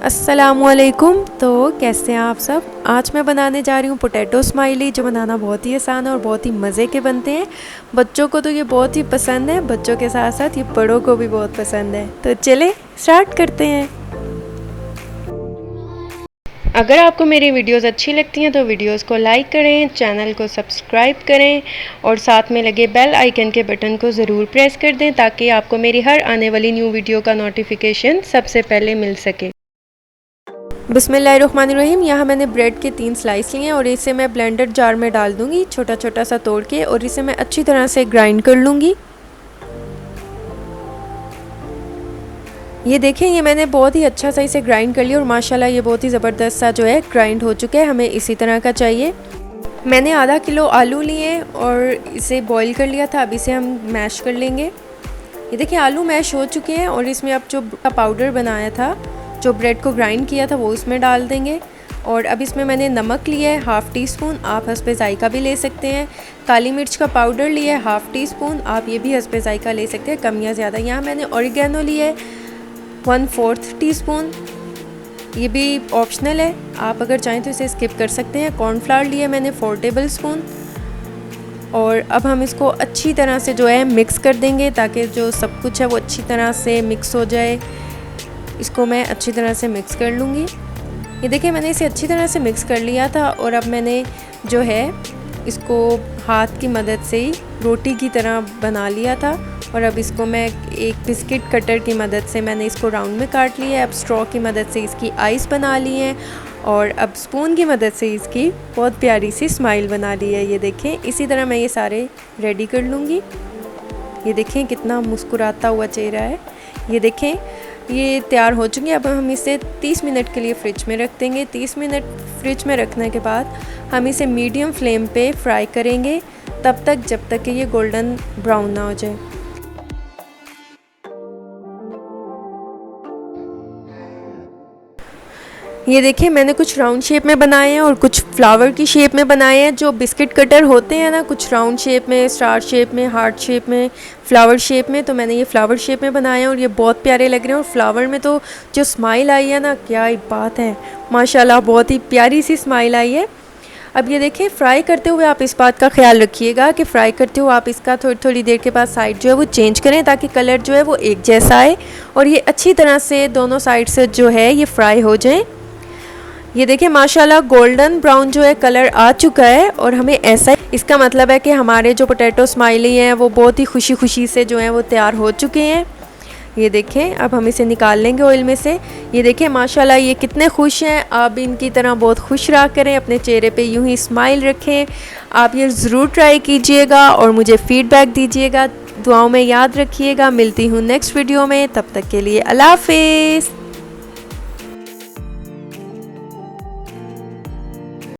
अस्सलामुअलैकुम। तो कैसे हैं आप सब। आज मैं बनाने जा रही हूँ पोटैटो स्माइली, जो बनाना बहुत ही आसान है और बहुत ही मज़े के बनते हैं। बच्चों को तो ये बहुत ही पसंद है, बच्चों के साथ साथ ये बड़ों को भी बहुत पसंद है। तो चले स्टार्ट करते हैं। अगर आपको मेरी वीडियोस अच्छी लगती हैं तो वीडियोस को लाइक करें, चैनल को सब्सक्राइब करें और साथ में लगे बेल आइकन के बटन को ज़रूर प्रेस कर दें ताकि आपको मेरी हर आने वाली न्यू वीडियो का नोटिफिकेशन सबसे पहले मिल सके। बिस्मिल्लाहिर्रहमानिर्रहीम। यहाँ मैंने ब्रेड के 3 स्लाइस लिए हैं और इसे मैं ब्लेंडर जार में डाल दूँगी छोटा छोटा सा तोड़ के, और इसे मैं अच्छी तरह से ग्राइंड कर लूँगी। ये देखें, ये मैंने बहुत ही अच्छा सा इसे ग्राइंड कर लिया और माशाल्लाह ये बहुत ही ज़बरदस्त सा जो है ग्राइंड हो चुका है। हमें इसी तरह का चाहिए। मैंने आधा किलो आलू लिए और इसे बॉईल कर लिया था। अब इसे हम मैश कर लेंगे। ये देखिए आलू मैश हो चुके हैं और इसमें अब जो पाउडर बनाया था, जो ब्रेड को ग्राइंड किया था, वो इसमें डाल देंगे। और अब इसमें मैंने नमक लिया है ½ टीस्पून, आप हस्बे ज़ायका भी ले सकते हैं। काली मिर्च का पाउडर लिया है ½ टीस्पून, आप ये भी हस्बे ज़ायका ले सकते हैं, कम या ज़्यादा। यहाँ मैंने ऑरिगेनो लिया है 1/4 टीस्पून, ये भी ऑप्शनल है, आप अगर चाहें तो इसे स्किप कर सकते हैं। कॉर्नफ्लावर लिया मैंने 4 टेबल स्पून। और अब हम इसको अच्छी तरह से जो है मिक्स कर देंगे ताकि जो सब कुछ है वो अच्छी तरह से मिक्स हो जाए। इसको मैं अच्छी तरह से मिक्स कर लूँगी। ये देखिए मैंने इसे अच्छी तरह से मिक्स कर लिया था और अब मैंने जो है इसको हाथ की मदद से ही रोटी की तरह बना लिया था। और अब इसको मैं एक बिस्किट कटर की मदद से मैंने इसको राउंड में काट लिया है। अब स्ट्रॉ की मदद से इसकी आइस बना ली है और अब स्पून की मदद से इसकी बहुत प्यारी सी स्माइल बना ली है। ये देखें, इसी तरह मैं ये सारे रेडी कर लूँगी। ये देखें कितना मुस्कुराता हुआ चेहरा है। ये देखें ये तैयार हो चुकी है। अब हम इसे 30 मिनट के लिए फ़्रिज में रख देंगे। 30 मिनट फ्रिज में रखने के बाद हम इसे मीडियम फ्लेम पे फ्राई करेंगे, तब तक जब तक कि ये गोल्डन ब्राउन ना हो जाए। ये देखिए मैंने कुछ राउंड शेप में बनाए हैं और कुछ फ्लावर की शेप में बनाए हैं। जो बिस्किट कटर होते हैं ना, कुछ राउंड शेप में, स्टार शेप में, हार्ट शेप में, फ्लावर शेप में, तो मैंने ये फ्लावर शेप में बनाए हैं और ये बहुत प्यारे लग रहे हैं। और फ्लावर में तो जो स्माइल आई है ना, क्या ही बात है, माशाल्लाह बहुत ही प्यारी सी स्माइल आई है। अब ये देखें, फ्राई करते हुए आप इस बात का ख्याल रखिएगा कि फ़्राई करते हुए आप इसका थोड़ी थोड़ी देर के बाद साइड जो है वो चेंज करें ताकि कलर जो है वो एक जैसा आए और ये अच्छी तरह से दोनों साइड से जो है ये फ्राई हो जाए। ये देखिए माशाल्लाह गोल्डन ब्राउन जो है कलर आ चुका है और हमें ऐसा, इसका मतलब है कि हमारे जो पोटैटो स्माइली हैं वो बहुत ही खुशी खुशी से जो हैं वो तैयार हो चुके हैं। ये देखें, अब हम इसे निकाल लेंगे ऑयल में से। ये देखें माशाल्लाह ये कितने खुश हैं। आप इनकी तरह बहुत खुश रहा करें, अपने चेहरे पे यूं ही स्माइल रखें। आप ये ज़रूर ट्राई कीजिएगा और मुझे फ़ीडबैक दीजिएगा। दुआओं में याद रखिएगा। मिलती हूँ नेक्स्ट वीडियो में, तब तक के लिए अल्लाह हाफ़िज़।